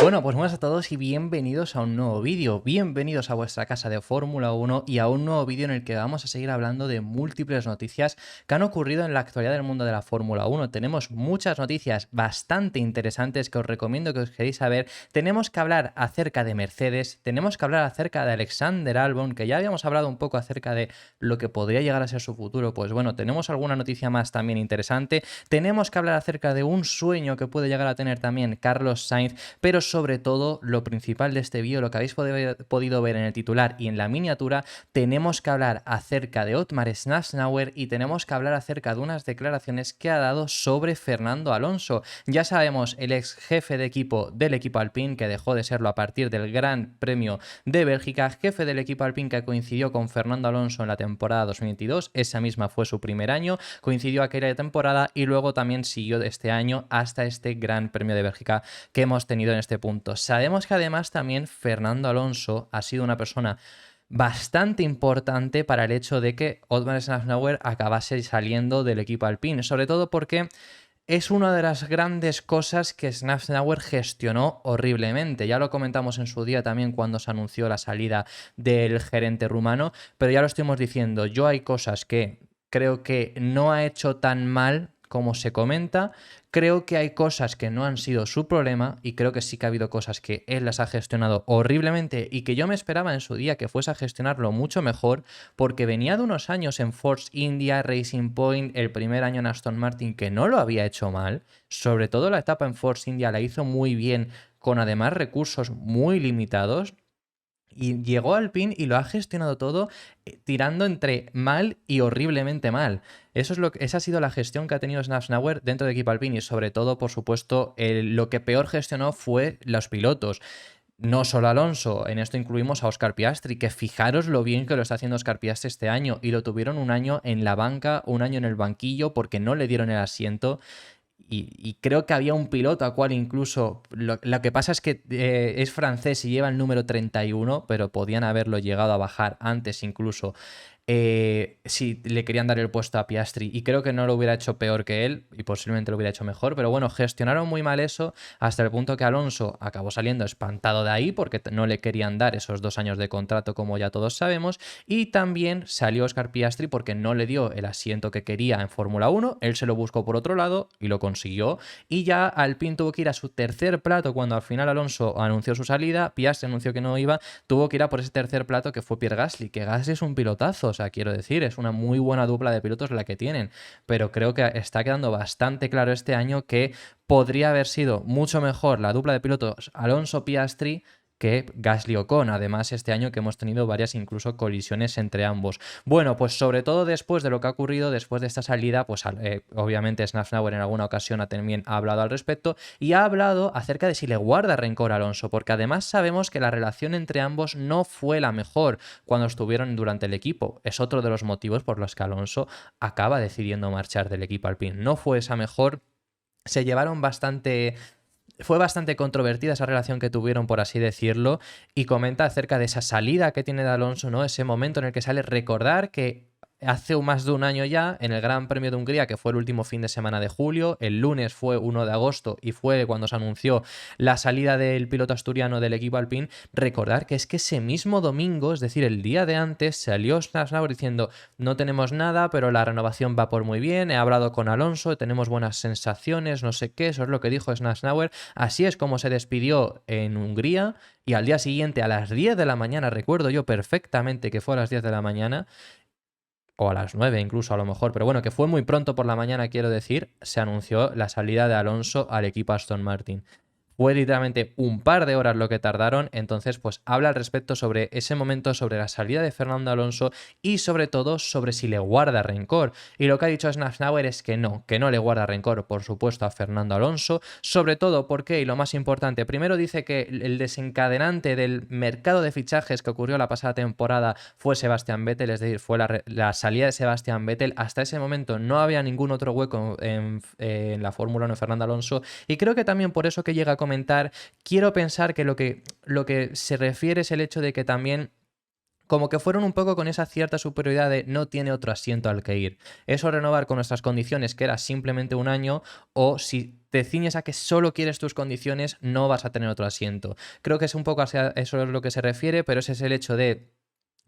Bueno, pues buenas a todos y bienvenidos a un nuevo vídeo. Bienvenidos a vuestra casa de Fórmula 1 y a un nuevo vídeo en el que vamos a seguir hablando de múltiples noticias que han ocurrido en la actualidad del mundo de la Fórmula 1. Tenemos muchas noticias bastante interesantes que os recomiendo que os queréis saber. Tenemos que hablar acerca de Mercedes, tenemos que hablar acerca de Alexander Albon, que ya habíamos hablado un poco acerca de lo que podría llegar a ser su futuro. Pues bueno, tenemos alguna noticia más también interesante. Tenemos que hablar acerca de un sueño que puede llegar a tener también Carlos Sainz, pero sobre todo lo principal de este vídeo, lo que habéis podido ver en el titular y en la miniatura, tenemos que hablar acerca de Otmar Szafnauer y tenemos que hablar acerca de unas declaraciones que ha dado sobre Fernando Alonso. Ya sabemos, el ex jefe de equipo del equipo Alpine, que dejó de serlo a partir del Gran Premio de Bélgica, jefe del equipo Alpine que coincidió con Fernando Alonso en la temporada 2022, esa misma fue su primer año, coincidió aquella temporada y luego también siguió este año hasta este Gran Premio de Bélgica que hemos tenido en este punto. Sabemos que además también Fernando Alonso ha sido una persona bastante importante para el hecho de que Otmar Szafnauer acabase saliendo del equipo Alpine, sobre todo porque es una de las grandes cosas que Szafnauer gestionó horriblemente. Ya lo comentamos en su día también cuando se anunció la salida del gerente rumano, pero ya lo estuvimos diciendo, yo hay cosas que creo que no ha hecho tan mal como se comenta. Creo que hay cosas que no han sido su problema y creo que sí que ha habido cosas que él las ha gestionado horriblemente y que yo me esperaba en su día que fuese a gestionarlo mucho mejor, porque venía de unos años en Force India, Racing Point, el primer año en Aston Martin que no lo había hecho mal, sobre todo la etapa en Force India la hizo muy bien con además recursos muy limitados. Y llegó al PIN y lo ha gestionado todo tirando entre mal y horriblemente mal. Esa ha sido la gestión que ha tenido Szafnauer dentro de equipo Alpine y sobre todo, por supuesto, lo que peor gestionó fue los pilotos. No solo Alonso, en esto incluimos a Oscar Piastri, que fijaros lo bien que lo está haciendo Oscar Piastri este año y lo tuvieron un año en la banca, un año en el banquillo porque no le dieron el asiento. Y creo que había un piloto a cual incluso, lo que pasa es que es francés y lleva el número 31, pero podían haberlo llegado a bajar antes incluso si le querían dar el puesto a Piastri, y creo que no lo hubiera hecho peor que él y posiblemente lo hubiera hecho mejor, pero bueno, gestionaron muy mal eso hasta el punto que Alonso acabó saliendo espantado de ahí porque no le querían dar esos 2 años de contrato como ya todos sabemos, y también salió Oscar Piastri porque no le dio el asiento que quería en Fórmula 1, él se lo buscó por otro lado y lo consiguió, y ya Alpine tuvo que ir a su tercer plato cuando al final Alonso anunció su salida, Piastri anunció que no iba, tuvo que ir a por ese tercer plato que fue Pierre Gasly, que Gasly es un pilotazo, o sea, quiero decir, es una muy buena dupla de pilotos la que tienen, pero creo que está quedando bastante claro este año que podría haber sido mucho mejor la dupla de pilotos Alonso-Piastri que Gasly-Ocon, además este año que hemos tenido varias incluso colisiones entre ambos. Bueno, pues sobre todo después de lo que ha ocurrido, después de esta salida, pues obviamente Szafnauer en alguna ocasión también ha hablado al respecto y ha hablado acerca de si le guarda rencor a Alonso, porque además sabemos que la relación entre ambos no fue la mejor cuando estuvieron durante el equipo. Es otro de los motivos por los que Alonso acaba decidiendo marchar del equipo Alpine. No fue esa mejor, se llevaron bastante. Fue bastante controvertida esa relación que tuvieron, por así decirlo, y comenta acerca de esa salida que tiene de Alonso, ¿no? Ese momento en el que sale, recordar que hace más de un año ya, en el Gran Premio de Hungría, que fue el último fin de semana de julio, el lunes fue 1 de agosto y fue cuando se anunció la salida del piloto asturiano del equipo Alpine, recordar que es que ese mismo domingo, es decir, el día de antes, salió Szafnauer diciendo no tenemos nada, pero la renovación va por muy bien, he hablado con Alonso, tenemos buenas sensaciones, no sé qué, eso es lo que dijo Szafnauer. Así es como se despidió en Hungría y al día siguiente a las 10 de la mañana, recuerdo yo perfectamente que fue a las 10 de la mañana, o a las 9 incluso a lo mejor, pero bueno, que fue muy pronto por la mañana, quiero decir, se anunció la salida de Alonso al equipo Aston Martin. Fue literalmente un par de horas lo que tardaron, entonces pues habla al respecto sobre ese momento, sobre la salida de Fernando Alonso y sobre todo sobre si le guarda rencor. Y lo que ha dicho Szafnauer es que no le guarda rencor, por supuesto, a Fernando Alonso, sobre todo porque, y lo más importante, primero dice que el desencadenante del mercado de fichajes que ocurrió la pasada temporada fue Sebastian Vettel, es decir, fue la salida de Sebastian Vettel. Hasta ese momento no había ningún otro hueco en la Fórmula 1 de Fernando Alonso, y creo que también por eso que llega a comentar, quiero pensar que lo que se refiere es el hecho de que también como que fueron un poco con esa cierta superioridad de no tiene otro asiento al que ir. Eso renovar con nuestras condiciones, que era simplemente un año, o si te ciñes a que solo quieres tus condiciones, no vas a tener otro asiento. Creo que es un poco hacia eso es lo que se refiere, pero ese es el hecho de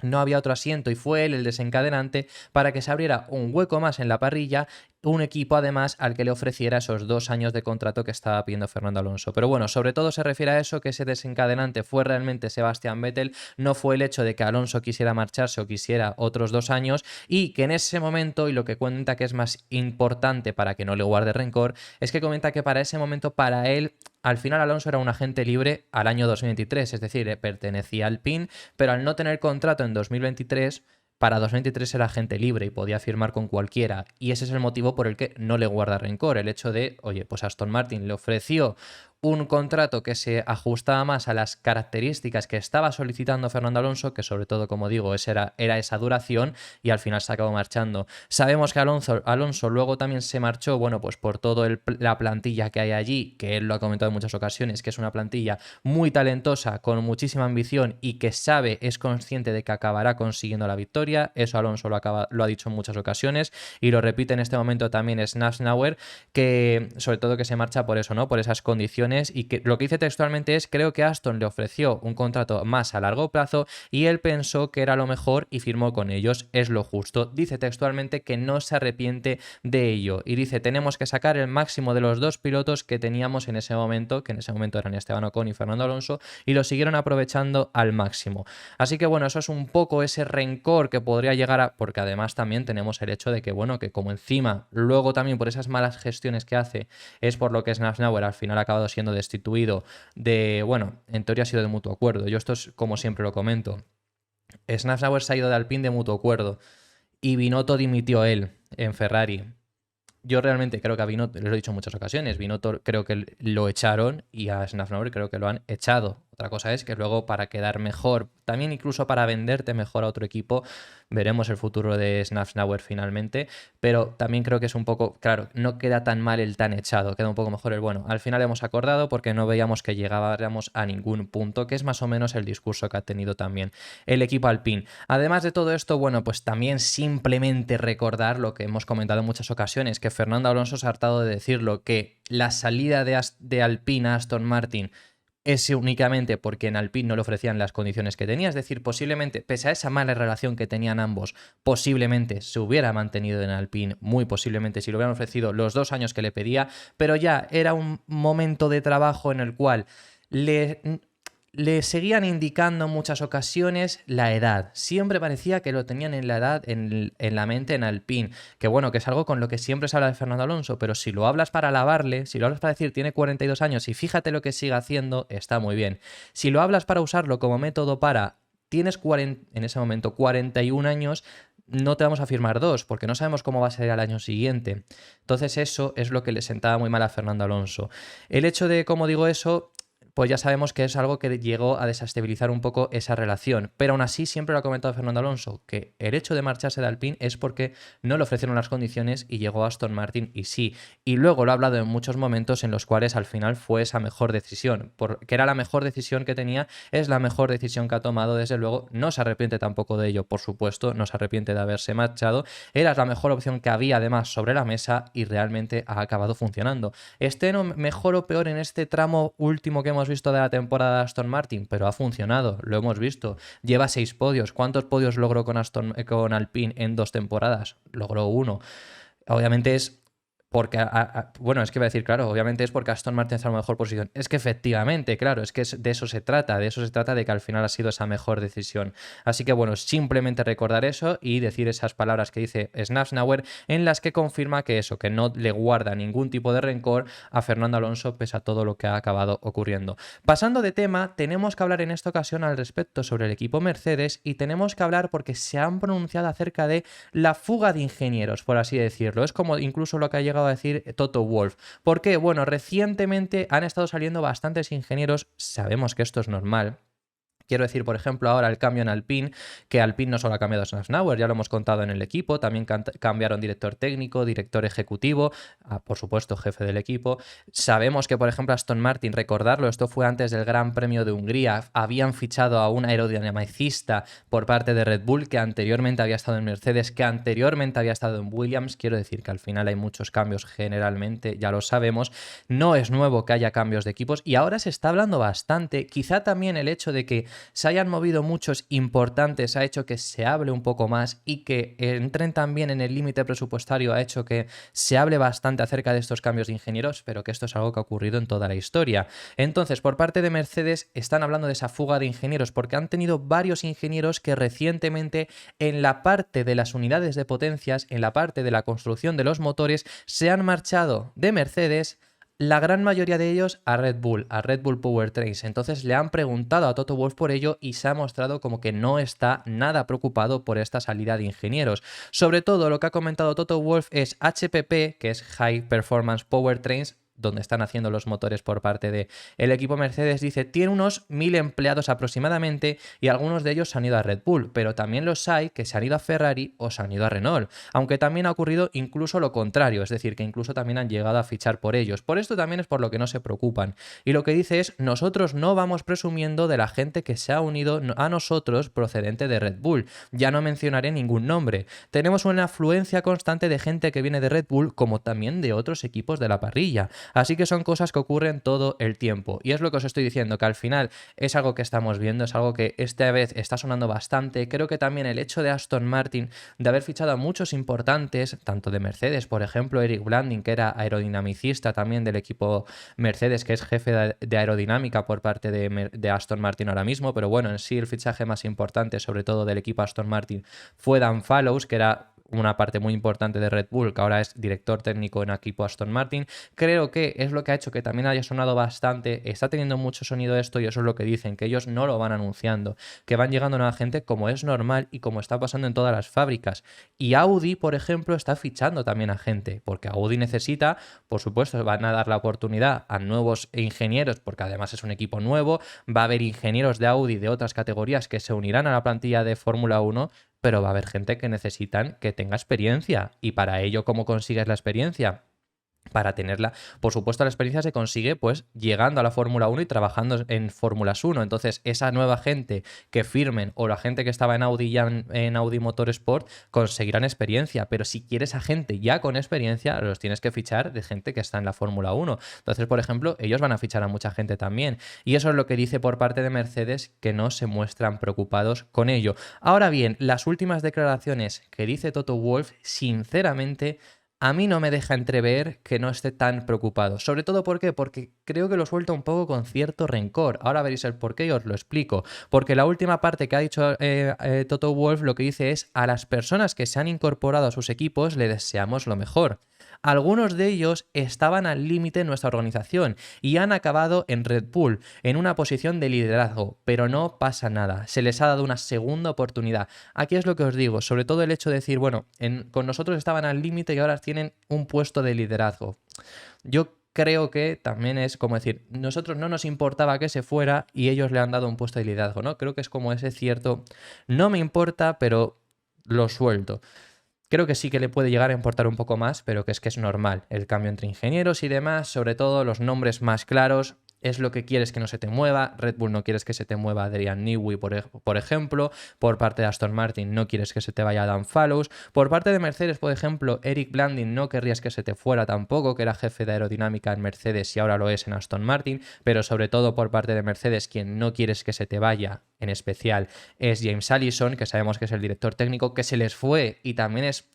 no había otro asiento y fue él el desencadenante para que se abriera un hueco más en la parrilla, un equipo además al que le ofreciera esos 2 años de contrato que estaba pidiendo Fernando Alonso. Pero bueno, sobre todo se refiere a eso, que ese desencadenante fue realmente Sebastián Vettel, no fue el hecho de que Alonso quisiera marcharse o quisiera otros 2 años, y que en ese momento, y lo que cuenta que es más importante para que no le guarde rencor, es que comenta que para ese momento, para él, al final Alonso era un agente libre al año 2023, es decir, pertenecía al PIN, pero al no tener contrato en 2023, para 2023 era agente libre y podía firmar con cualquiera. Y ese es el motivo por el que no le guarda rencor. El hecho de, oye, pues Aston Martin le ofreció un contrato que se ajustaba más a las características que estaba solicitando Fernando Alonso, que sobre todo, como digo, era esa duración, y al final se acabó marchando. Sabemos que Alonso luego también se marchó, bueno, pues por toda la plantilla que hay allí, que él lo ha comentado en muchas ocasiones, que es una plantilla muy talentosa, con muchísima ambición y que es consciente de que acabará consiguiendo la victoria. Eso Alonso lo ha dicho en muchas ocasiones y lo repite en este momento también Schnauer, que sobre todo que se marcha por eso, ¿no? Por esas condiciones, y que lo que dice textualmente es: creo que Aston le ofreció un contrato más a largo plazo y él pensó que era lo mejor y firmó con ellos, es lo justo. Dice textualmente que no se arrepiente de ello y dice: tenemos que sacar el máximo de los dos pilotos que teníamos en ese momento, que en ese momento eran Esteban Ocon y Fernando Alonso, y lo siguieron aprovechando al máximo. Así que bueno, eso es un poco ese rencor que podría llegar a... porque además también tenemos el hecho de que, bueno, que como encima luego también por esas malas gestiones que hace es por lo que Schnauer al final ha acabado siendo destituido de... bueno, en teoría ha sido de mutuo acuerdo. Yo esto es como siempre lo comento. Schnauer se ha ido de Alpine de mutuo acuerdo y Binotto dimitió él en Ferrari. Yo realmente creo que a Binotto, les lo he dicho en muchas ocasiones, Binotto creo que lo echaron y a Schnauer creo que lo han echado. Otra cosa es que luego, para quedar mejor, también incluso para venderte mejor a otro equipo, veremos el futuro de Schnauer finalmente, pero también creo que es un poco, claro, no queda tan mal el tan echado, queda un poco mejor el bueno. Al final hemos acordado porque no veíamos que llegábamos a ningún punto, que es más o menos el discurso que ha tenido también el equipo Alpine. Además de todo esto, bueno, pues también simplemente recordar lo que hemos comentado en muchas ocasiones, que Fernando Alonso se ha hartado de decirlo, que la salida de Alpine a Aston Martin es únicamente porque en Alpine no le ofrecían las condiciones que tenía. Es decir, posiblemente, pese a esa mala relación que tenían ambos, posiblemente se hubiera mantenido en Alpine, muy posiblemente, si le hubieran ofrecido los 2 años que le pedía, pero ya era un momento de trabajo en el cual le seguían indicando en muchas ocasiones la edad. Siempre parecía que lo tenían en la edad, en la mente en Alpine. Que bueno, que es algo con lo que siempre se habla de Fernando Alonso, pero si lo hablas para alabarle, si lo hablas para decir tiene 42 años y fíjate lo que sigue haciendo, está muy bien. Si lo hablas para usarlo como método para tienes en ese momento 41 años, no te vamos a firmar 2, porque no sabemos cómo va a ser el año siguiente. Entonces eso es lo que le sentaba muy mal a Fernando Alonso. El hecho de, como digo eso, pues ya sabemos que es algo que llegó a desestabilizar un poco esa relación. Pero aún así siempre lo ha comentado Fernando Alonso, que el hecho de marcharse de Alpine es porque no le ofrecieron las condiciones y llegó a Aston Martin y sí. Y luego lo ha hablado en muchos momentos en los cuales al final fue esa mejor decisión. Porque era la mejor decisión que tenía, es la mejor decisión que ha tomado, desde luego. No se arrepiente tampoco de ello, por supuesto, no se arrepiente de haberse marchado. Era la mejor opción que había además sobre la mesa y realmente ha acabado funcionando. Mejor o peor en este tramo último que hemos visto de la temporada de Aston Martin, pero ha funcionado, lo hemos visto. Lleva 6 podios. ¿Cuántos podios logró con Alpine en 2 temporadas? Logró 1. Obviamente es porque, bueno, es que voy a decir, claro, obviamente es porque Aston Martin está en la mejor posición. Es que efectivamente, claro, es que de eso se trata, de que al final ha sido esa mejor decisión. Así que bueno, simplemente recordar eso y decir esas palabras que dice Schnauer, en las que confirma que eso, que no le guarda ningún tipo de rencor a Fernando Alonso pese a todo lo que ha acabado ocurriendo. Pasando de tema, tenemos que hablar en esta ocasión al respecto sobre el equipo Mercedes y tenemos que hablar porque se han pronunciado acerca de la fuga de ingenieros, por así decirlo. Es como incluso lo que ha llegado a decir Toto Wolff. ¿Por qué? Bueno, recientemente han estado saliendo bastantes ingenieros, sabemos que esto es normal, Quiero decir, por ejemplo, ahora el cambio en Alpine, que Alpine no solo ha cambiado a Schnauer, ya lo hemos contado en el equipo, también cambiaron director técnico, director ejecutivo, por supuesto jefe del equipo. Sabemos que, por ejemplo, Aston Martin, recordarlo, esto fue antes del Gran Premio de Hungría, habían fichado a un aerodinamicista por parte de Red Bull que anteriormente había estado en Mercedes, que anteriormente había estado en Williams. Quiero decir que al final hay muchos cambios generalmente, ya lo sabemos. No es nuevo que haya cambios de equipos y ahora se está hablando bastante. Quizá también el hecho de que se hayan movido muchos importantes ha hecho que se hable un poco más y que entren también en el límite presupuestario ha hecho que se hable bastante acerca de estos cambios de ingenieros, pero que esto es algo que ha ocurrido en toda la historia. Entonces, por parte de Mercedes están hablando de esa fuga de ingenieros porque han tenido varios ingenieros que recientemente en la parte de las unidades de potencias, en la parte de la construcción de los motores, se han marchado de Mercedes, la gran mayoría de ellos a Red Bull Powertrains. Entonces le han preguntado a Toto Wolff por ello y se ha mostrado como que no está nada preocupado por esta salida de ingenieros. Sobre todo lo que ha comentado Toto Wolff es HPP, que es High Performance Powertrains, donde están haciendo los motores por parte del equipo Mercedes, dice, tiene unos 1000 empleados aproximadamente y algunos de ellos se han ido a Red Bull, pero también los hay que se han ido a Ferrari o se han ido a Renault, aunque también ha ocurrido incluso lo contrario, es decir, que incluso también han llegado a fichar por ellos. Por esto también es por lo que no se preocupan. Y lo que dice es, nosotros no vamos presumiendo de la gente que se ha unido a nosotros procedente de Red Bull. Ya no mencionaré ningún nombre. Tenemos una afluencia constante de gente que viene de Red Bull como también de otros equipos de la parrilla. Así que son cosas que ocurren todo el tiempo. Y es lo que os estoy diciendo, que al final es algo que estamos viendo, es algo que esta vez está sonando bastante. Creo que también el hecho de Aston Martin de haber fichado a muchos importantes, tanto de Mercedes, por ejemplo, Eric Blanding, que era aerodinamicista también del equipo Mercedes, que es jefe de aerodinámica por parte de Aston Martin ahora mismo, pero bueno, en sí el fichaje más importante, sobre todo del equipo Aston Martin, fue Dan Fallows, que era una parte muy importante de Red Bull, que ahora es director técnico en equipo Aston Martin. Creo que es lo que ha hecho que también haya sonado bastante, está teniendo mucho sonido esto y eso es lo que dicen, que ellos no lo van anunciando, que van llegando nueva gente como es normal y como está pasando en todas las fábricas. Y Audi, por ejemplo, está fichando también a gente, porque Audi necesita, por supuesto, van a dar la oportunidad a nuevos ingenieros, porque además es un equipo nuevo, va a haber ingenieros de Audi de otras categorías que se unirán a la plantilla de Fórmula 1, pero va a haber gente que necesitan que tenga experiencia. Y para ello, ¿cómo consigues la experiencia? Para tenerla, por supuesto, la experiencia se consigue pues llegando a la Fórmula 1 y trabajando en Fórmulas 1. Entonces, esa nueva gente que firmen o la gente que estaba en Audi ya en Audi Motorsport conseguirán experiencia. Pero si quieres a gente ya con experiencia, los tienes que fichar de gente que está en la Fórmula 1. Entonces, por ejemplo, ellos van a fichar a mucha gente también. Y eso es lo que dice por parte de Mercedes, que no se muestran preocupados con ello. Ahora bien, las últimas declaraciones que dice Toto Wolff, sinceramente, a mí no me deja entrever que no esté tan preocupado. Sobre todo, ¿por qué? Porque creo que lo suelta un poco con cierto rencor. Ahora veréis el por qué y os lo explico. Porque la última parte que ha dicho Toto Wolff lo que dice es: a las personas que se han incorporado a sus equipos le deseamos lo mejor. Algunos de ellos estaban al límite en nuestra organización y han acabado en Red Bull, en una posición de liderazgo, pero no pasa nada, se les ha dado una segunda oportunidad. Aquí es lo que os digo, sobre todo el hecho de decir, bueno, con nosotros estaban al límite y ahora tienen un puesto de liderazgo. Yo creo que también es como decir, nosotros no nos importaba que se fuera y ellos le han dado un puesto de liderazgo, ¿no? Creo que es como ese cierto, no me importa, pero lo suelto. Creo que sí que le puede llegar a importar un poco más, pero que es normal el cambio entre ingenieros y demás, sobre todo los nombres más claros. Es lo que quieres que no se te mueva. Red Bull no quieres que se te mueva Adrian Newey, por ejemplo. Por parte de Aston Martin no quieres que se te vaya Dan Fallows. Por parte de Mercedes, por ejemplo, Eric Blanding no querrías que se te fuera tampoco, que era jefe de aerodinámica en Mercedes y ahora lo es en Aston Martin. Pero sobre todo por parte de Mercedes, quien no quieres que se te vaya, en especial, es James Allison, que sabemos que es el director técnico, que se les fue y también es,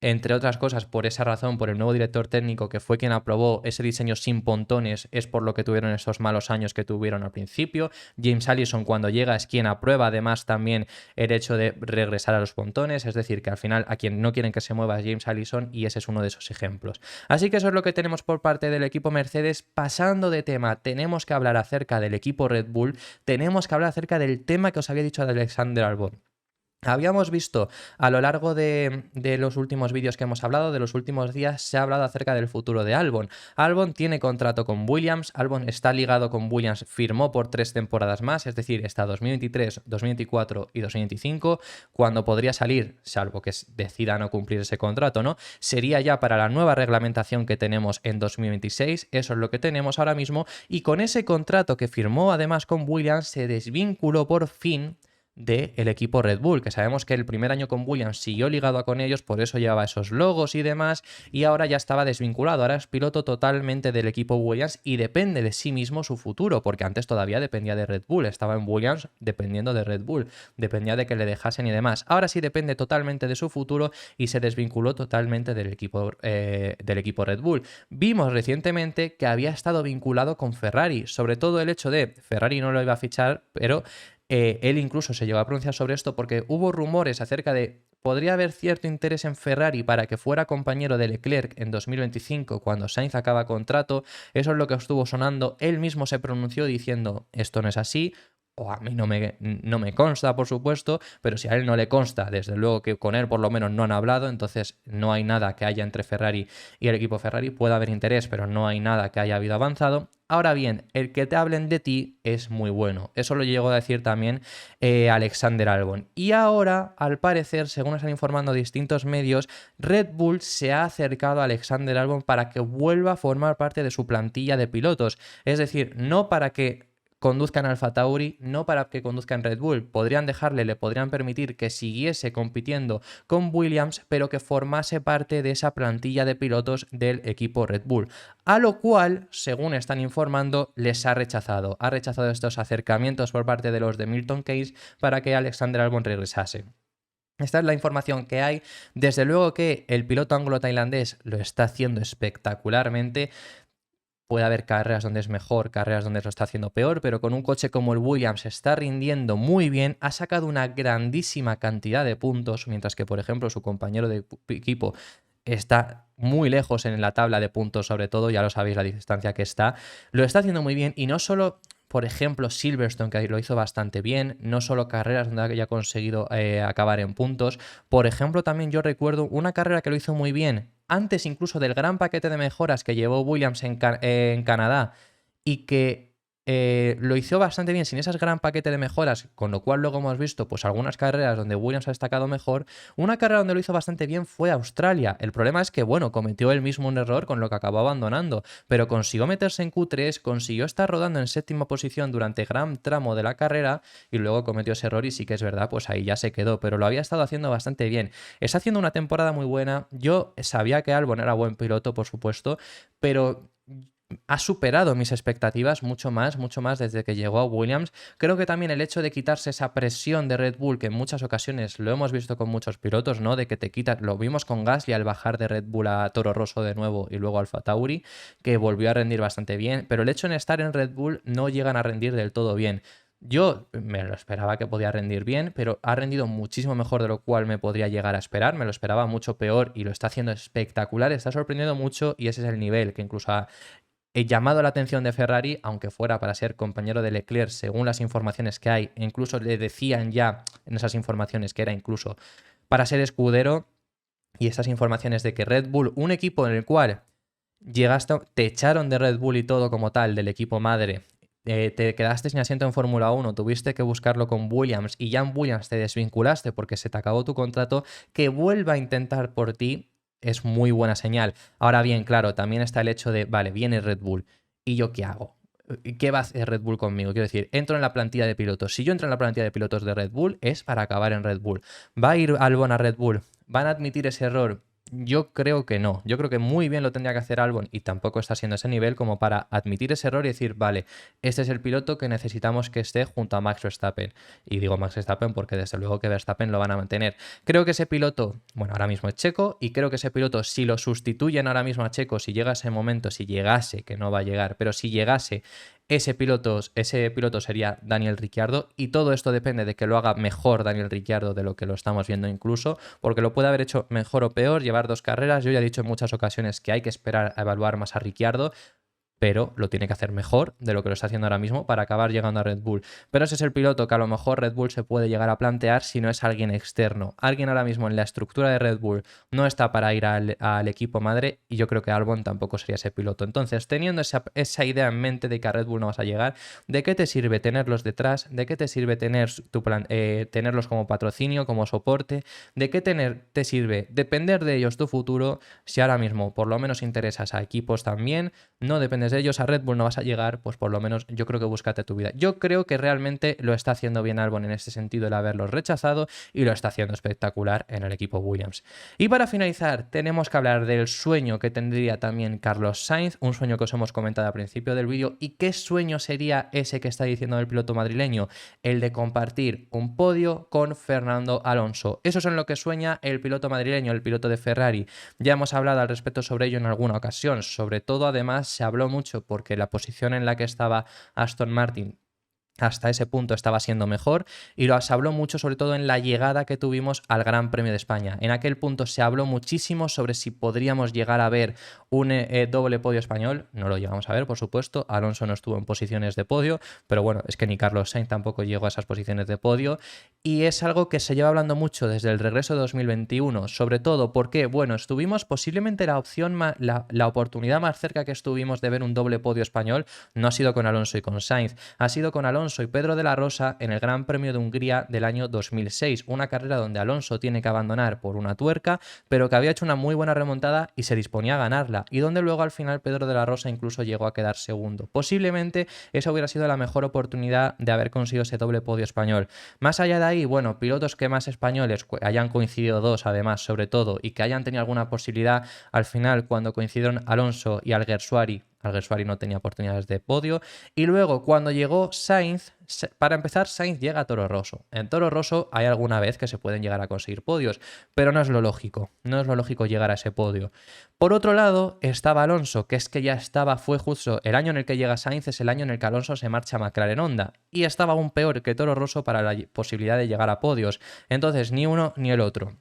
entre otras cosas, por esa razón, por el nuevo director técnico que fue quien aprobó ese diseño sin pontones, es por lo que tuvieron esos malos años que tuvieron al principio. James Allison, cuando llega, es quien aprueba además también el hecho de regresar a los pontones, es decir, que al final a quien no quieren que se mueva es James Allison y ese es uno de esos ejemplos. Así que eso es lo que tenemos por parte del equipo Mercedes. Pasando de tema, tenemos que hablar acerca del equipo Red Bull, tenemos que hablar acerca del tema que os había dicho de Alexander Albon. Habíamos visto a lo largo de los últimos vídeos que hemos hablado, de los últimos días, se ha hablado acerca del futuro de Albon. Albon tiene contrato con Williams, Albon está ligado con Williams, firmó por 3 temporadas más, es decir, hasta 2023, 2024 y 2025, cuando podría salir, salvo que decida no cumplir ese contrato, ¿no? Sería ya para la nueva reglamentación que tenemos en 2026, eso es lo que tenemos ahora mismo, y con ese contrato que firmó además con Williams se desvinculó por fin del equipo Red Bull, que sabemos que el primer año con Williams siguió ligado con ellos, por eso llevaba esos logos y demás, y ahora ya estaba desvinculado, ahora es piloto totalmente del equipo Williams y depende de sí mismo su futuro, porque antes todavía dependía de Red Bull, estaba en Williams dependiendo de Red Bull, dependía de que le dejasen y demás. Ahora sí depende totalmente de su futuro y se desvinculó totalmente del equipo Red Bull. Vimos recientemente que había estado vinculado con Ferrari, sobre todo el hecho de Ferrari no lo iba a fichar, pero él incluso se llegó a pronunciar sobre esto porque hubo rumores acerca de podría haber cierto interés en Ferrari para que fuera compañero de Leclerc en 2025 cuando Sainz acaba contrato. Eso es lo que estuvo sonando. Él mismo se pronunció diciendo esto no es así. O a mí no me consta, por supuesto, pero si a él no le consta, desde luego que con él por lo menos no han hablado, entonces no hay nada que haya entre Ferrari y el equipo Ferrari. Puede haber interés, pero no hay nada que haya habido avanzado. Ahora bien, el que te hablen de ti es muy bueno. Eso lo llegó a decir también Alexander Albon. Y ahora, al parecer, según están informando distintos medios, Red Bull se ha acercado a Alexander Albon para que vuelva a formar parte de su plantilla de pilotos. Es decir, no para que conduzcan Alfa Tauri, no para que conduzcan Red Bull. Podrían dejarle, le podrían permitir que siguiese compitiendo con Williams, pero que formase parte de esa plantilla de pilotos del equipo Red Bull. A lo cual, según están informando, les ha rechazado. Ha rechazado estos acercamientos por parte de los de Milton Keynes para que Alexander Albon regresase. Esta es la información que hay. Desde luego que el piloto anglo-tailandés lo está haciendo espectacularmente. Puede haber carreras donde es mejor, carreras donde lo está haciendo peor, pero con un coche como el Williams está rindiendo muy bien, ha sacado una grandísima cantidad de puntos, mientras que, por ejemplo, su compañero de equipo está muy lejos en la tabla de puntos, sobre todo, ya lo sabéis la distancia que está. Lo está haciendo muy bien y no solo, por ejemplo, Silverstone, que lo hizo bastante bien, no solo carreras donde haya conseguido acabar en puntos. Por ejemplo, también yo recuerdo una carrera que lo hizo muy bien, antes incluso del gran paquete de mejoras que llevó Williams en Canadá y que lo hizo bastante bien sin ese gran paquete de mejoras, con lo cual luego hemos visto pues algunas carreras donde Williams ha destacado mejor. Una carrera donde lo hizo bastante bien fue Australia. El problema es que, bueno, cometió él mismo un error con lo que acabó abandonando, pero consiguió meterse en Q3, consiguió estar rodando en séptima posición durante gran tramo de la carrera y luego cometió ese error y sí que es verdad, pues ahí ya se quedó, pero lo había estado haciendo bastante bien. Está haciendo una temporada muy buena. Yo sabía que Albon era buen piloto, por supuesto, pero ha superado mis expectativas mucho más desde que llegó a Williams. Creo que también el hecho de quitarse esa presión de Red Bull, que en muchas ocasiones lo hemos visto con muchos pilotos, ¿no? De que te quitas, lo vimos con Gasly al bajar de Red Bull a Toro Rosso de nuevo y luego Alfa Tauri, que volvió a rendir bastante bien, pero el hecho de estar en Red Bull no llegan a rendir del todo bien. Yo me lo esperaba que podía rendir bien, pero ha rendido muchísimo mejor de lo cual me podría llegar a esperar. Me lo esperaba mucho peor y lo está haciendo espectacular. Está sorprendiendo mucho y ese es el nivel que incluso ha llamado la atención de Ferrari, aunque fuera para ser compañero de Leclerc, según las informaciones que hay. E incluso le decían ya en esas informaciones que era incluso para ser escudero. Y esas informaciones de que Red Bull, un equipo en el cual llegaste, te echaron de Red Bull y todo como tal, del equipo madre, te quedaste sin asiento en Fórmula 1, tuviste que buscarlo con Williams y ya en Williams te desvinculaste porque se te acabó tu contrato, que vuelva a intentar por ti es muy buena señal. Ahora bien, claro, también está el hecho de, vale, viene Red Bull, ¿y yo qué hago? ¿Qué va a hacer Red Bull conmigo? Quiero decir, entro en la plantilla de pilotos. Si yo entro en la plantilla de pilotos de Red Bull, es para acabar en Red Bull. ¿Va a ir Albon a Red Bull? ¿Van a admitir ese error? Yo creo que no. Yo creo que muy bien lo tendría que hacer Albon y tampoco está siendo ese nivel como para admitir ese error y decir, vale, este es el piloto que necesitamos que esté junto a Max Verstappen. Y digo Max Verstappen porque desde luego que Verstappen lo van a mantener. Creo que ese piloto, bueno, ahora mismo es Checo y creo que ese piloto, si lo sustituyen ahora mismo a Checo, si llega ese momento, si llegase, que no va a llegar, pero si llegase, ese piloto sería Daniel Ricciardo y todo esto depende de que lo haga mejor Daniel Ricciardo de lo que lo estamos viendo incluso, porque lo puede haber hecho mejor o peor, llevar 2 carreras. Yo ya he dicho en muchas ocasiones que hay que esperar a evaluar más a Ricciardo. pero lo tiene que hacer mejor de lo que lo está haciendo ahora mismo para acabar llegando a Red Bull. Pero ese es el piloto que a lo mejor Red Bull se puede llegar a plantear si no es alguien externo. Alguien ahora mismo en la estructura de Red Bull no está para ir al equipo madre, y yo creo que Albon tampoco sería ese piloto. Entonces, teniendo esa idea en mente de que a Red Bull no vas a llegar, ¿de qué te sirve tenerlos detrás? ¿De qué te sirve tenerlos como patrocinio, como soporte? ¿De qué te sirve depender de ellos tu futuro si ahora mismo por lo menos interesas a equipos también? No dependes de ellos, a Red Bull no vas a llegar, pues por lo menos yo creo que búscate tu vida. Yo creo que realmente lo está haciendo bien Albon en este sentido, el haberlos rechazado, y lo está haciendo espectacular en el equipo Williams. Y para finalizar, tenemos que hablar del sueño que tendría también Carlos Sainz, un sueño que os hemos comentado al principio del vídeo. ¿Y qué sueño sería ese que está diciendo el piloto madrileño? El de compartir un podio con Fernando Alonso. Eso es en lo que sueña el piloto madrileño, el piloto de Ferrari. Ya hemos hablado al respecto sobre ello en alguna ocasión. Sobre todo, además, se habló mucho porque la posición en la que estaba Aston Martin hasta ese punto estaba siendo mejor, y se habló mucho sobre todo en la llegada que tuvimos al Gran Premio de España. En aquel punto se habló muchísimo sobre si podríamos llegar a ver un doble podio español. No lo llegamos a ver, por supuesto. Alonso no estuvo en posiciones de podio, pero bueno, es que ni Carlos Sainz tampoco llegó a esas posiciones de podio, y es algo que se lleva hablando mucho desde el regreso de 2021, sobre todo porque, bueno, estuvimos posiblemente la oportunidad más cerca que estuvimos de ver un doble podio español no ha sido con Alonso y con Sainz, ha sido con Alonso y Pedro de la Rosa en el Gran Premio de Hungría del año 2006, una carrera donde Alonso tiene que abandonar por una tuerca, pero que había hecho una muy buena remontada y se disponía a ganarla, y donde luego al final Pedro de la Rosa incluso llegó a quedar segundo. Posiblemente esa hubiera sido la mejor oportunidad de haber conseguido ese doble podio español. Más allá de ahí, bueno, pilotos que más españoles hayan coincidido dos, además, sobre todo, y que hayan tenido alguna posibilidad al final cuando coincidieron Alonso y Alguersuari no tenía oportunidades de podio. Y luego, cuando llegó Sainz, para empezar, Sainz llega a Toro Rosso. En Toro Rosso hay alguna vez que se pueden llegar a conseguir podios, pero no es lo lógico. No es lo lógico llegar a ese podio. Por otro lado, estaba Alonso, que es que fue justo el año en el que llega Sainz, es el año en el que Alonso se marcha a McLaren Honda. Y estaba aún peor que Toro Rosso para la posibilidad de llegar a podios. Entonces, ni uno ni el otro.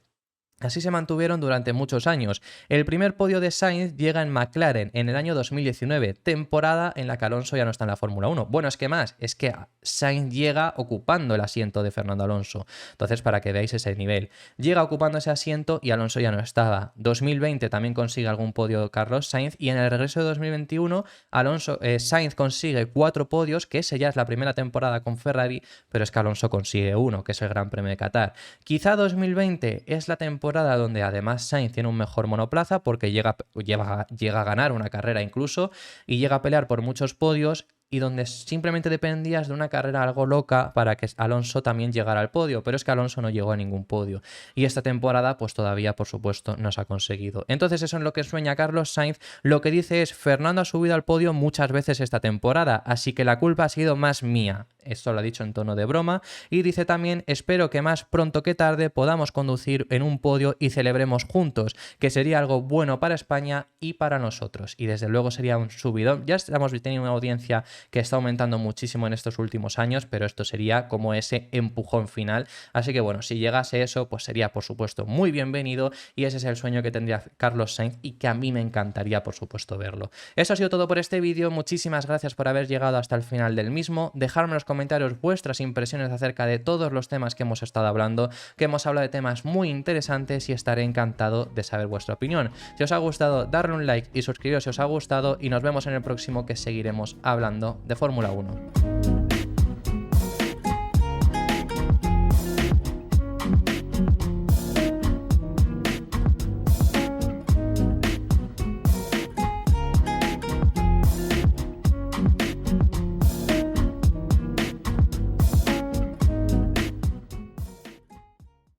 Así se mantuvieron durante muchos años. El primer podio de Sainz llega en McLaren en el año 2019, temporada en la que Alonso ya no está en la Fórmula 1. Bueno, es que Sainz llega ocupando el asiento de Fernando Alonso. Entonces, para que veáis ese nivel. Llega ocupando ese asiento y Alonso ya no estaba. 2020 también consigue algún podio Carlos Sainz, y en el regreso de 2021 Sainz consigue 4 podios, que esa ya es la primera temporada con Ferrari, pero es que Alonso consigue uno, que es el Gran Premio de Qatar. Quizá 2020 es la temporada donde además Sainz tiene un mejor monoplaza porque llega a ganar una carrera incluso, y llega a pelear por muchos podios, y donde simplemente dependías de una carrera algo loca para que Alonso también llegara al podio, pero es que Alonso no llegó a ningún podio, y esta temporada pues todavía por supuesto no se ha conseguido. Entonces eso es lo que sueña Carlos Sainz. Lo que dice es: Fernando ha subido al podio muchas veces esta temporada, así que la culpa ha sido más mía. Esto lo ha dicho en tono de broma, y dice también: espero que más pronto que tarde podamos conducir en un podio y celebremos juntos, que sería algo bueno para España y para nosotros, y desde luego sería un subidón. Ya estamos teniendo una audiencia que está aumentando muchísimo en estos últimos años, pero esto sería como ese empujón final. Así que bueno, si llegase eso, pues sería por supuesto muy bienvenido, y ese es el sueño que tendría Carlos Sainz y que a mí me encantaría por supuesto verlo. Eso ha sido todo por este vídeo. Muchísimas gracias por haber llegado hasta el final del mismo. Dejadme en los comentarios vuestras impresiones acerca de todos los temas que hemos estado hablando, que hemos hablado de temas muy interesantes, y estaré encantado de saber vuestra opinión. Si os ha gustado, darle un like y suscribiros si os ha gustado, y nos vemos en el próximo, que seguiremos hablando de Fórmula 1.